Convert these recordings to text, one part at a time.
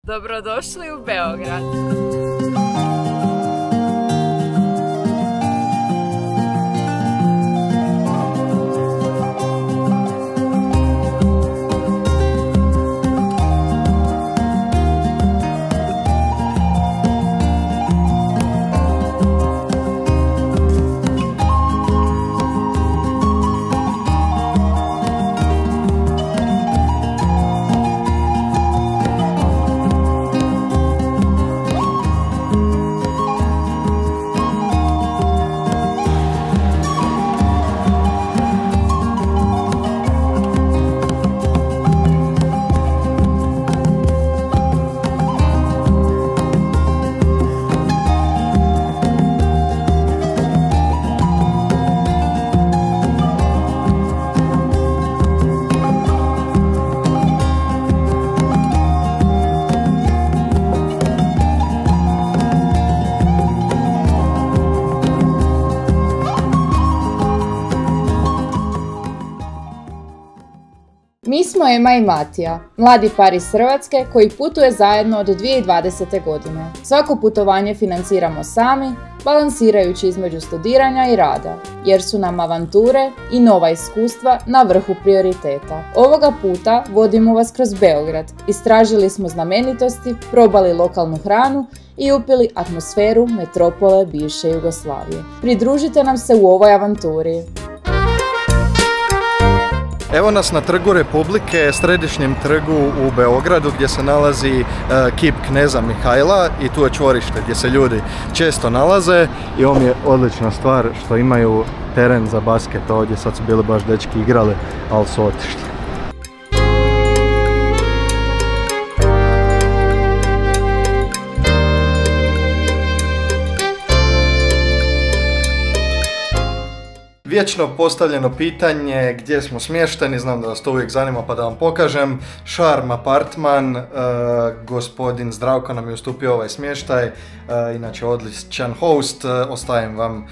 Dobrodošli u Beograd. Mi smo Ema i Matija, mladi par iz Hrvatske koji putuje zajedno od 2020. godine. Svako putovanje financiramo sami, balansirajući između studiranja i rada, jer su nam avanture i nova iskustva na vrhu prioriteta. Ovoga puta vodimo vas kroz Beograd, istražili smo znamenitosti, probali lokalnu hranu i upili atmosferu metropole bivše Jugoslavije. Pridružite nam se u ovoj avanturi. Evo nas na Trgu Republike, središnjem trgu u Beogradu gdje se nalazi kip kneza Mihajla i tu je čvorište gdje se ljudi često nalaze i ovo mi je odlična stvar što imaju teren za basket ovdje, sad su bili baš dečki igrali, ali su otišli. Vječno postavljeno pitanje gdje smo smješteni, znam da vas to uvijek zanima pa da vam pokažem. Šarm apartman, gospodin Zdravko nam je ustupio ovaj smještaj, inače odličan host, ostavim vam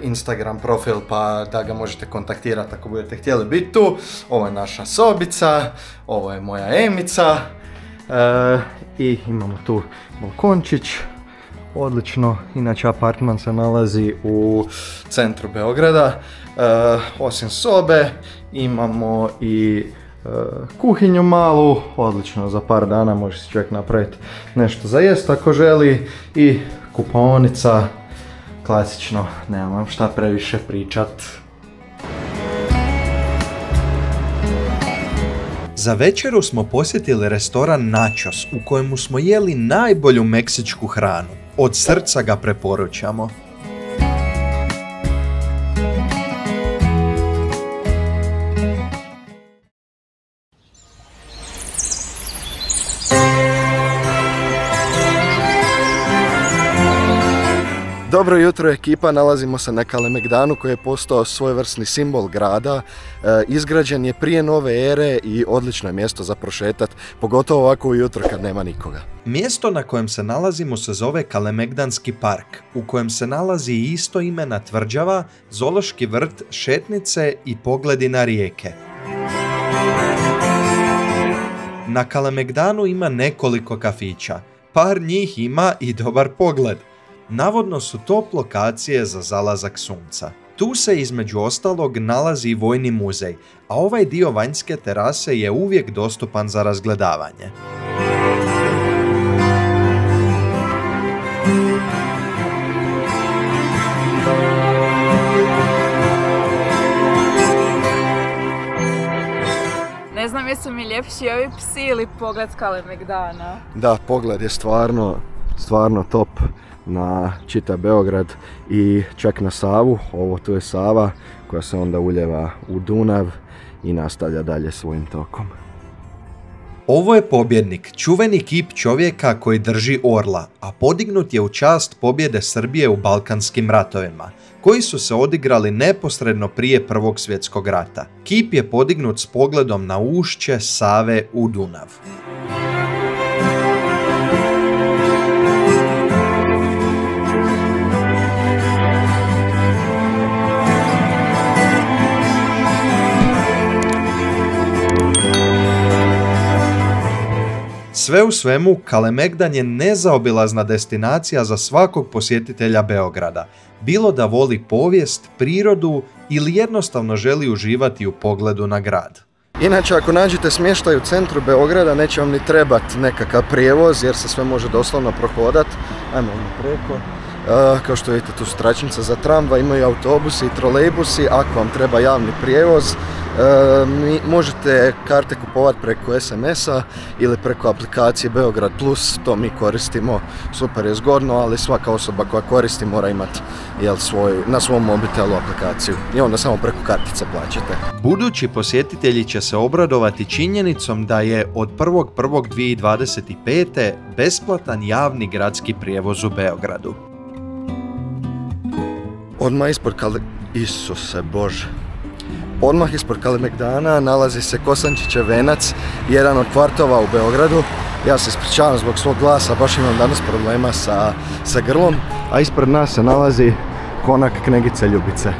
Instagram profil pa da ga možete kontaktirati ako budete htjeli biti tu. Ovo je naša sobica, ovo je moja Emica i imamo tu balkončić. Odlično, inače apartman se nalazi u centru Beograda, osim sobe imamo i kuhinju malu, odlično za par dana može si čovjek napraviti nešto za jest ako želi i kupaonica, klasično, nemam šta previše pričat. Za večeru smo posjetili restoran Nachos u kojemu smo jeli najbolju meksičku hranu. Od srca ga preporučamo. Dobro jutro ekipa, nalazimo se na Kalemegdanu koji je postao svojevrsni simbol grada. Izgrađen je prije nove ere i odlično je mjesto za prošetat, pogotovo ovako ujutro kad nema nikoga. Mjesto na kojem se nalazimo se zove Kalemegdanski park, u kojem se nalazi istoimena tvrđava, zoološki vrt, šetnice i pogledi na rijeke. Na Kalemegdanu ima nekoliko kafića, par njih ima i dobar pogled. Navodno su top lokacije za zalazak sunca. Tu se između ostalog nalazi i vojni muzej, a ovaj dio vanjske terase je uvijek dostupan za razgledavanje. Ne znam jesu mi ljepši ovi psi ili pogled s Kalemegdana. Da, pogled je stvarno top na čitav Beograd i čak na Savu. Ovo tu je Sava koja se onda uljeva u Dunav i nastavlja dalje svojim tokom. Ovo je pobjednik, čuveni kip čovjeka koji drži orla, a podignut je u čast pobjede Srbije u Balkanskim ratovima, koji su se odigrali neposredno prije Prvog svjetskog rata. Kip je podignut s pogledom na ušće Save u Dunav. Sve u svemu, Kalemegdan je nezaobilazna destinacija za svakog posjetitelja Beograda, bilo da voli povijest, prirodu ili jednostavno želi uživati u pogledu na grad. Inače, ako nađete smještaj u centru Beograda, neće vam ni trebati nekakav prijevoz, jer se sve može doslovno prohodati. Ajmo preko. Kao što vidite, tu su tračnice za tramvaj, imaju autobusi i trolejbusi. Ako vam treba javni prijevoz, možete karte kupovati preko SMS-a ili preko aplikacije Beograd Plus. To mi koristimo, super je zgodno, ali svaka osoba koja koristi mora imati na svom mobitelu aplikaciju i onda samo preko kartice plaćate. Budući posjetitelji će se obradovati činjenicom da je od 1.1.2025. besplatan javni gradski prijevoz u Beogradu. Odmah ispod Kalemegdana nalazi se Kosančićev venac, jedan od kvartova u Beogradu. Ja se ispričavam zbog svog glasa, baš imam danas problema sa grlom. A ispred nas se nalazi konak Knegice Ljubice.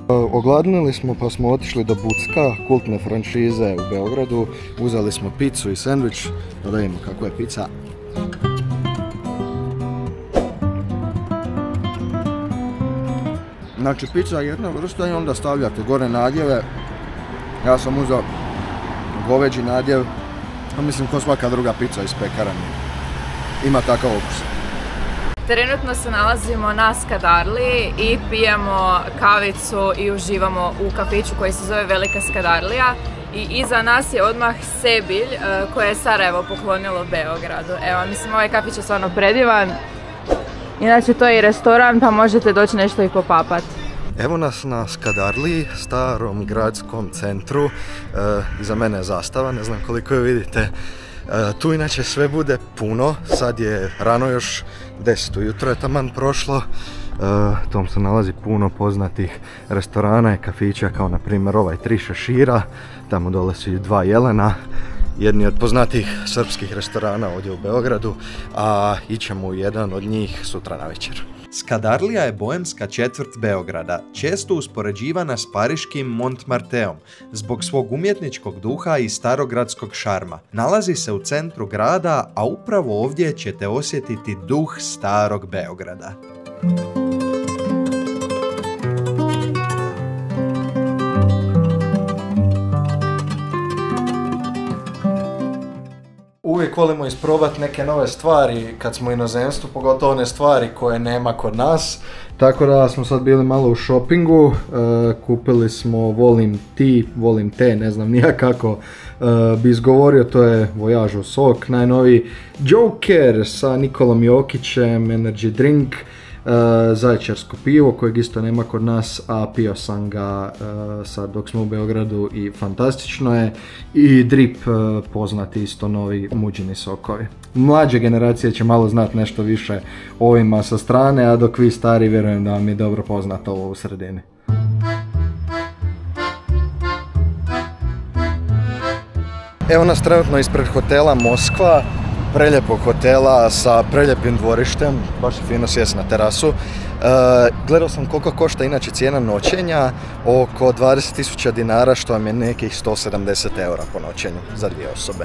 Ogladnili smo pa smo otišli do Bucka, kultne franšize u Beogradu. Uzeli smo picu i sendvič, da vidimo kako je pica. Znači, pizza je jedna vrsta i onda stavljate gore nadjeve. Ja sam uzeo goveđi nadjev, a mislim ko svaka druga pizza iz pekara ima takav okus. Trenutno se nalazimo na Skadarliji i pijemo kavicu i uživamo u kafiću koji se zove Velika Skadarlija. I iza nas je odmah Sebilj koje je Sarajevo poklonilo Beogradu. Evo, mislim, ovaj kafić je stvarno predivan. Inače, to je i restoran, pa možete doći nešto i popapati. Evo nas na Skadarliji, starom gradskom centru. Iza mene je zastava, ne znam koliko ju vidite. Tu inače sve bude puno, sad je rano, još 10 ujutro je taman prošlo. Tom se nalazi puno poznatih restorana i kafića, kao na primjer ovaj Tri šešira, tamo dole su i Dva jelena. Jedni od poznatih srpskih restorana ovdje u Beogradu, a ićemo u jedan od njih sutra navečer. Skadarlija je boemska četvrt Beograda, često uspoređivana s pariškim Montmarteom, zbog svog umjetničkog duha i starogradskog šarma. Nalazi se u centru grada, a upravo ovdje ćete osjetiti duh starog Beograda. Uvijek volimo isprobati neke nove stvari kad smo u inozemstvu, pogotovo one stvari koje nema kod nas. Tako da smo sad bili malo u shoppingu, kupili smo volim te, ne znam nija kako bi izgovorio, to je Voyage au Sok, najnoviji Joker sa Nikolom Jokićem, energy drink, zaječarsko pivo kojeg isto nema kod nas, a pio sam ga sad dok smo u Beogradu i fantastično je, i drip poznati isto novi muđini sokovi. Mlađe generacije će malo znati nešto više o ovima sa strane, a dok vi stari vjerujem da vam je dobro poznato ovo u sredini. Evo nas trenutno ispred hotela Moskva, preljepog hotela sa preljepim dvorištem, baš je fino sjesti na terasu. Gledao sam koliko košta inače cijena noćenja, oko 20.000 dinara, što vam je nekih 170 eura po noćenju za 2 osobe.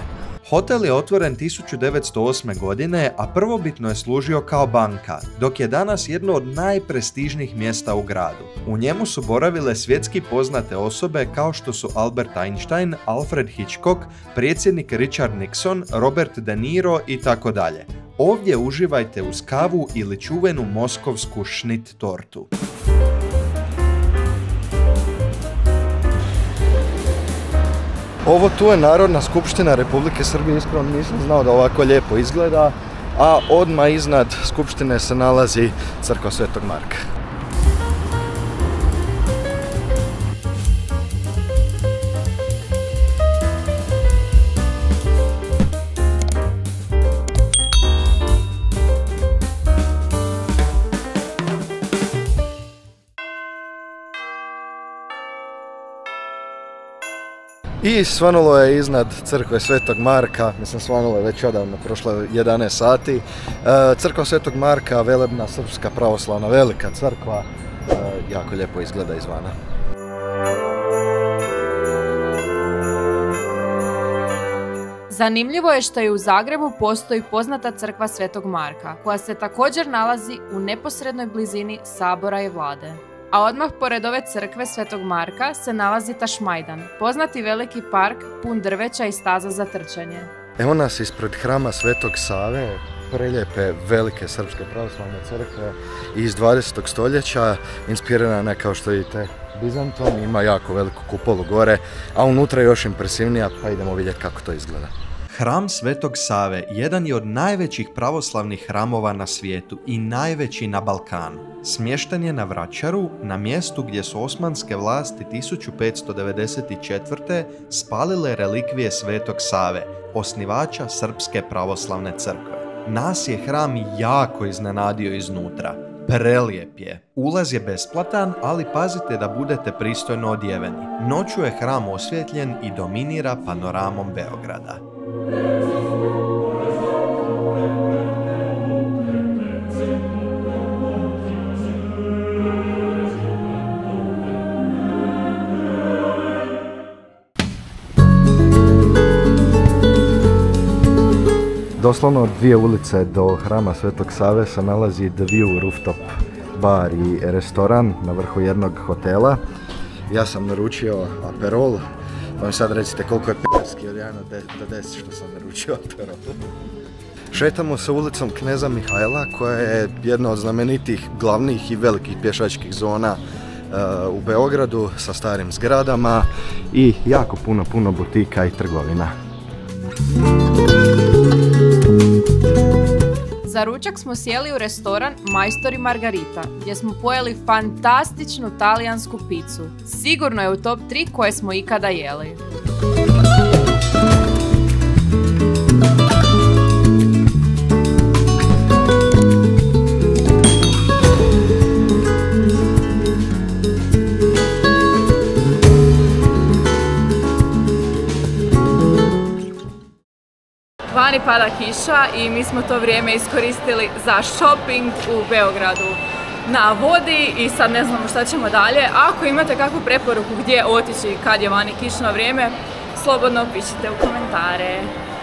Hotel je otvoren 1908. godine, a prvobitno je služio kao banka, dok je danas jedno od najprestižnijih mjesta u gradu. U njemu su boravile svjetski poznate osobe kao što su Albert Einstein, Alfred Hitchcock, predsjednik Richard Nixon, Robert De Niro i tako dalje. Ovdje uživajte uz kavu ili čuvenu moskovsku šnit tortu. Ovo tu je Narodna skupština Republike Srbije, iskreno nisam znao da ovako lijepo izgleda, a odmah iznad skupštine se nalazi crkva Svetog Marka. I svanulo je iznad crkve Svetog Marka, mislim svanulo je već odavno, prošlo je 11 sati. Crkva Svetog Marka, velebna srpska pravoslavna velika crkva, jako lijepo izgleda izvana. Zanimljivo je što i u Zagrebu postoji poznata crkva Svetog Marka, koja se također nalazi u neposrednoj blizini sabora i vlade. A odmah pored ove crkve Svetog Marka se nalazi Tašmajdan, poznati veliki park pun drveća i staza za trčanje. Evo nas ispred hrama Svetog Save, prelijepe velike srpske pravoslavne crkve iz 20. stoljeća, inspirirana kao što vidite Bizantom, ima jako veliku kupolu gore, a unutra je još impresivnija, pa idemo vidjeti kako to izgleda. Hram Svetog Save jedan je od najvećih pravoslavnih hramova na svijetu i najveći na Balkanu. Smješten je na Vračaru, na mjestu gdje su osmanske vlasti 1594. spalile relikvije Svetog Save, osnivača Srpske pravoslavne crkve. Nas je hram jako iznenadio iznutra. Prelijep je. Ulaz je besplatan, ali pazite da budete pristojno odjeveni. Noću je hram osvjetljen i dominira panoramom Beograda. Doslovno 2 ulice do hrama Svetog Save se nalazi The View Rooftop bar i restoran na vrhu jednog hotela. Ja sam naručio Aperol, pa mi sad recite koliko je pitarski od 1 do 10 što sam naručio Aperol. Šetamo se ulicom Kneza Mihajla koja je jedna od znamenitih glavnih i velikih pješačkih zona u Beogradu sa starim zgradama i jako puno butika i trgovina. Za ručak smo sjeli u restoran Majstori Margarita, gdje smo pojeli fantastičnu talijansku picu. Sigurno je u top 3 koje smo ikada jeli. Vani pada kiša i mi smo to vrijeme iskoristili za shopping u Beogradu na vodi i sad ne znamo šta ćemo dalje. Ako imate kakvu preporuku gdje otići kad je vani kišno vrijeme, slobodno pišite u komentare.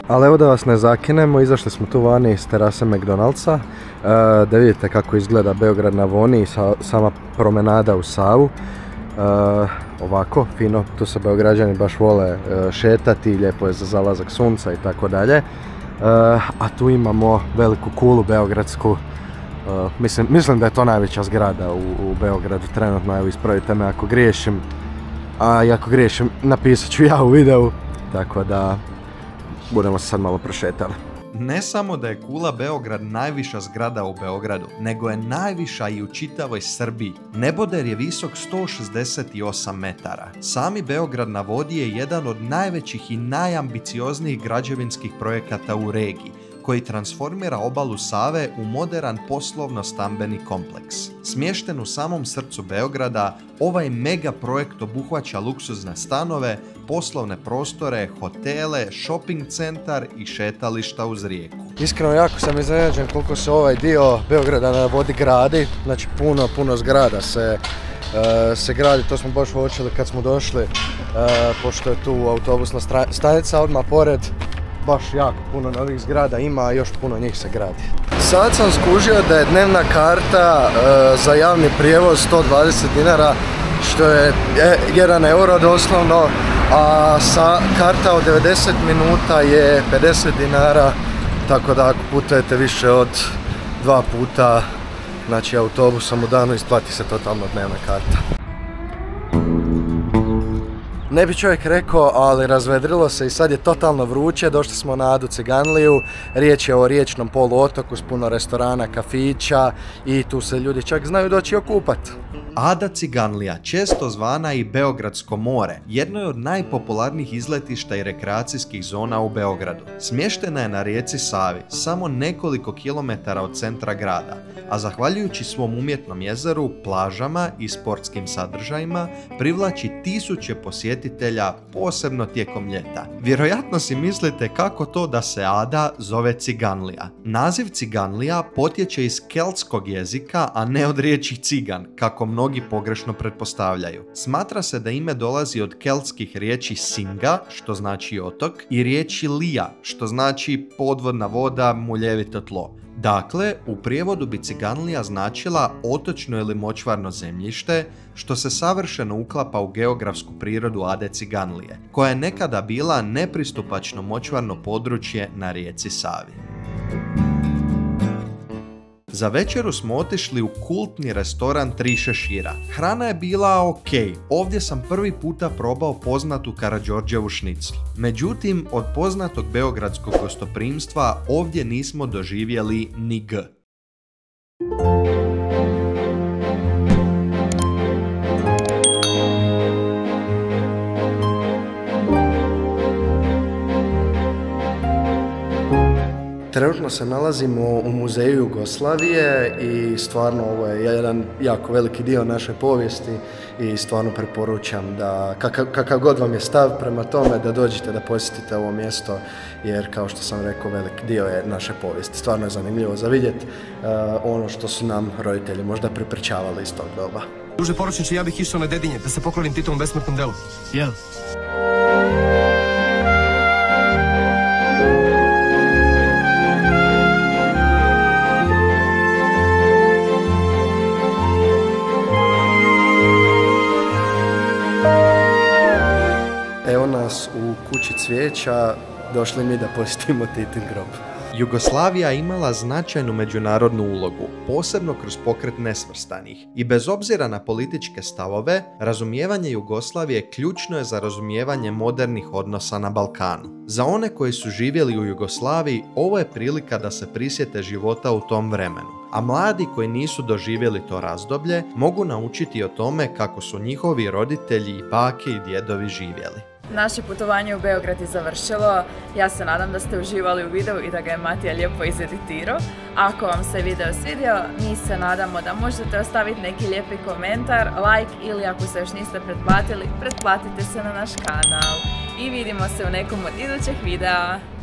Ali evo da vas ne zakinemo, izašli smo tu vani iz terase McDonald'sa da vidite kako izgleda Beograd na voni i sama promenada u Savu. Ovako, fino, tu se Beograđani baš vole šetati, lijepo je za zalazak sunca i tako dalje. A tu imamo veliku kulu beogradsku, mislim da je to najveća zgrada u Beogradu trenutno, evo ispravite me ako griješim, a i ako griješim napisat ću ja u videu, tako da budemo se sad malo prošetali. Ne samo da je Kula Beograd najviša zgrada u Beogradu, nego je najviša i u čitavoj Srbiji. Neboder je visok 168 metara. Sami Beograd na vodi je jedan od najvećih i najambicioznijih građevinskih projekata u regiji, koji transformira obalu Save u moderan poslovno-stambeni kompleks. Smješten u samom srcu Beograda, ovaj mega projekt obuhvaća luksuzne stanove, poslovne prostore, hotele, shopping centar i šetališta uz rijeku. Iskreno jako sam iznenađen koliko se ovaj dio Beograda na vodi gradi, znači puno zgrada se gradi, to smo baš uočili kad smo došli, pošto je tu autobusna stanica odmah pored. Baš jako puno novih zgrada ima, a još puno njih se gradi. Sad sam skužio da je dnevna karta za javni prijevoz 120 dinara, što je 1 euro doslovno, a karta od 90 minuta je 50 dinara, tako da ako putujete više od 2 puta, znači autobusom u danu, isplati se totalno dnevna karta. Ne bi čovjek rekao, ali razvedrilo se i sad je totalno vruće, došli smo na Adu Ciganliju, riječ je o riječnom poluotoku s puno restorana, kafića i tu se ljudi čak znaju doći okupati. Ada Ciganlija, često zvana i Beogradsko more, jedno je od najpopularnijih izletišta i rekreacijskih zona u Beogradu. Smještena je na rijeci Savi, samo nekoliko kilometara od centra grada, a zahvaljujući svom umjetnom jezeru, plažama i sportskim sadržajima, privlači tisuće posjetitelja posjetitelja, posebno tijekom ljeta. Vjerojatno si mislite kako to da se Ada zove Ciganlija. Naziv Ciganlija potječe iz keltskog jezika, a ne od riječi cigan, kako mnogi pogrešno pretpostavljaju. Smatra se da ime dolazi od keltskih riječi singa, što znači otok, i riječi lija, što znači podvodna voda, muljevito tlo. Dakle, u prijevodu bi Ciganlija značila otočno ili močvarno zemljište, što se savršeno uklapa u geografsku prirodu Ade Ciganlije, koja je nekada bila nepristupačno močvarno područje na rijeci Savi. Za večeru smo otišli u kultni restoran Tri šešira. Hrana je bila ok, ovdje sam prvi puta probao poznatu Karađorđevu šniclu. Međutim, od poznatog beogradskog gostoprimstva ovdje nismo doživjeli ni G. Trenutno se nalazimo u muzeju Jugoslavije i stvarno ovo je jedan jako veliki dio naše povijesti i stvarno preporučam da kakav god vam je stav prema tome da dođete da posjetite ovo mjesto jer kao što sam rekao velik dio je naše povijesti. Stvarno je zanimljivo za vidjeti ono što su nam roditelji možda prepričavali iz tog doba. Druže poručniče, ja bih išao na Dedinje da se poklonim Titovom besmrtnom delu. Jel? Evo nas u kući cvijeća, došli mi da posjetimo Titin grob. Jugoslavija imala značajnu međunarodnu ulogu, posebno kroz pokret nesvrstanih. I bez obzira na političke stavove, razumijevanje Jugoslavije ključno je za razumijevanje modernih odnosa na Balkanu. Za one koji su živjeli u Jugoslaviji, ovo je prilika da se prisjete života u tom vremenu. A mladi koji nisu doživjeli to razdoblje, mogu naučiti o tome kako su njihovi roditelji i bake i djedovi živjeli. Naše putovanje u Beograd je završilo. Ja se nadam da ste uživali u videu i da ga je Matija lijepo izeditirao. Ako vam se video svidio, mi se nadamo da možete ostaviti neki lijepi komentar, like ili ako se još niste pretplatili, pretplatite se na naš kanal. I vidimo se u nekom od idućih videa.